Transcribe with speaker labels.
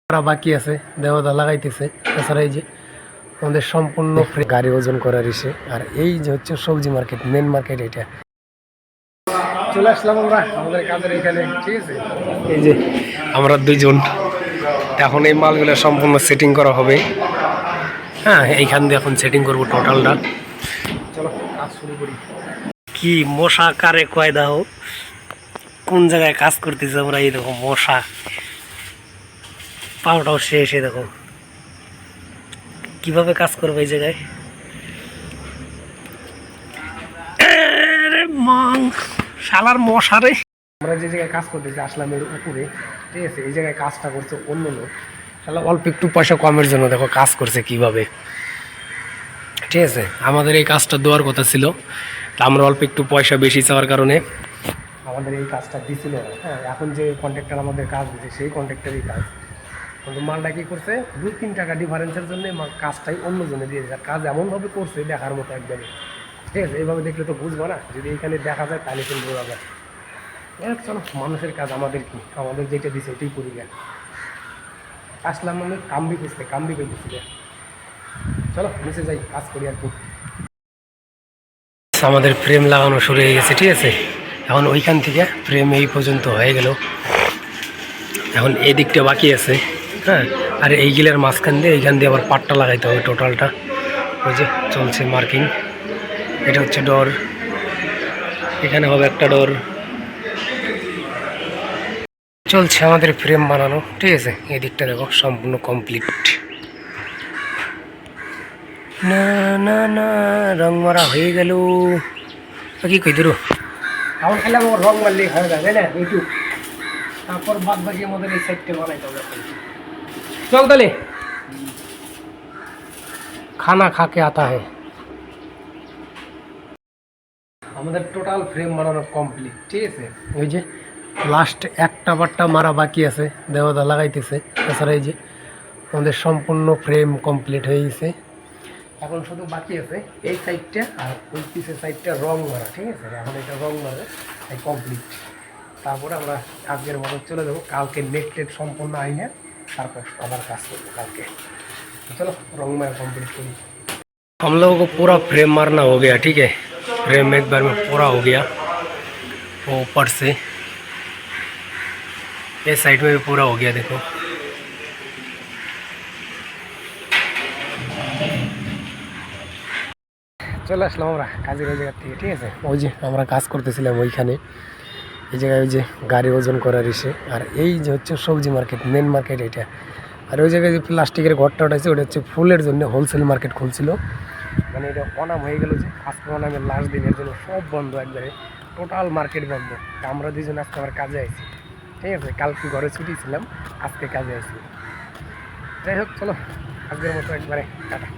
Speaker 1: বাকি আছে দেওয়া লাগাইতেছে। তাছাড়া এই যে আমাদের সম্পূর্ণ গাড়ি ওজন করার ইসে। আর এই যে হচ্ছে সবজি মার্কেট, মেন মার্কেট এটা। চলে আসলাম আমরা আমাদের কাজের এখানে, ঠিক আছে। এই যে আমরা দুইজন এখন এই মালগুলো সম্পূর্ণ সেটিং করা হবে। হ্যাঁ, এইখান দিয়ে এখন সেটিং করবো টোটালটা। চলো কাজ শুরু করি। কি মশা কারে কয় দাও, কোন জায়গায় কাজ করতেছে আমরা। এই দেখো মশা, পাওটাও শেষ। দেখো কিভাবে কাজ করবো এই জায়গায়। শালার মশারে, আমরা যে জায়গায় কাজ করতেছি আসলাম এর উপরে, ঠিক আছে। এই জায়গায় কাজটা করছে অন্য লোক, শালা অল্প একটু পয়সা কমের জন্য দেখো কাজ করছে কিভাবে, ঠিক আছে। আমাদের এই কাজটা দেওয়ার কথা ছিল, আমরা অল্প একটু পয়সা বেশি চাওয়ার কারণে আমাদের এই কাজটা দিছিল। হ্যাঁ, এখন যে কন্ট্রাক্টর আমাদের কাজ দিচ্ছে সেই কন্ট্রাক্টরই কাজ, কিন্তু মালটা কী করছে 2-3 টাকা ডিফারেন্সের জন্য কাজটাই অন্য জনে দিয়ে দিচ্ছে। কাজ এমনভাবে করছে দেখার মতো একদমই, ঠিক আছে। এইভাবে দেখলে তো বুঝবো না, যদি এখানে দেখা যায় তাহলে কিন্তু বোঝা যায়। চলো, মানুষের কাজ আমাদের কি, আমাদের যেটা দিচ্ছে ওইটাই করি গা। আসলাম মানে কামবি খুঁজতে, কামবি পেয়েছি। চলো নিচে যাই, কাজ করি আর কি। আমাদের ফ্রেম লাগানো শুরু হয়ে গেছে, ঠিক আছে। এখন ওইখান থেকে ফ্রেম এই পর্যন্ত হয়ে গেল, এখন এই দিকটা বাকি আছে। হ্যাঁ, আর এই গিলের মাঝখান দিয়ে এইখান দিয়ে আবার পাটটা লাগাইতে হবে টোটালটা। ওই যে চলছে মার্কিং। এটা হচ্ছে ডোর, এখানে হবে একটা ডোর। চলছে আমাদের ফ্রেম বানানো, ঠিক আছে। এই দিকটা দেখো সম্পূর্ণ কমপ্লিট। না না না, রং মারা হয়ে গেল। কি কই ধরো, এখন খেলে আমার রং মারলেই হয়ে যাবে না এইটুক। তারপর বাদ বাকি আমাদের এই সাইডটা বানাইতে হবে। চল তাহলে, খানা খাকে আতা হয়। আমাদের টোটাল ফ্রেম বানানো কমপ্লিট, ঠিক আছে। ওই যে লাস্ট একটা বারটা মারা বাকি আছে, দেওয়া লাগাইতেছে। তাছাড়া এই যে আমাদের সম্পূর্ণ ফ্রেম কমপ্লিট হয়ে গেছে। এখন শুধু বাকি আছে এই সাইডটা আর ওই পিসের সাইডটা রং মারা, ঠিক আছে। এখন এটা রং মারে এই কমপ্লিট। তারপরে আমরা আজকের মতো চলে যাবো, কালকে নেট টেট সম্পূর্ণ আইনে তারপর আবার কাজ করবো কালকে। चलो रंग में कंप्लीट करी। हम लोगों को पूरा फ्रेम मारना हो गया, ठीक है। फ्रेम एक बार में पूरा हो गया, वो ऊपर से ये साइड में भी पूरा हो गया। देखो চলে আসলাম আমরা কাজের ওই জায়গা থেকে, ঠিক আছে। ওই যে আমরা কাজ করতেছিলাম ওইখানে, এই জায়গায় ওই যে গাড়ি ওজন করার ইসে। আর এই যে হচ্ছে সবজি মার্কেট, মেন মার্কেট এটা। আর ওই জায়গায় যে প্লাস্টিকের ঘরটা উঠাইছে ওটা হচ্ছে ফুলের জন্য হোলসেল মার্কেট খুলছিল। মানে এটা অনাম হয়ে গেল যে আজকে অনামের লাস্ট দিনের জন্য সব বন্ধ, একবারে টোটাল মার্কেট বন্ধ। আমরা দুজন আজকে আবার কাজে আইছি, ঠিক আছে। কালকে ঘরে ছুটি ছিলাম, আজকে কাজে আইছি। যাই হোক চলো, আজকের মতো একবারে টাটা।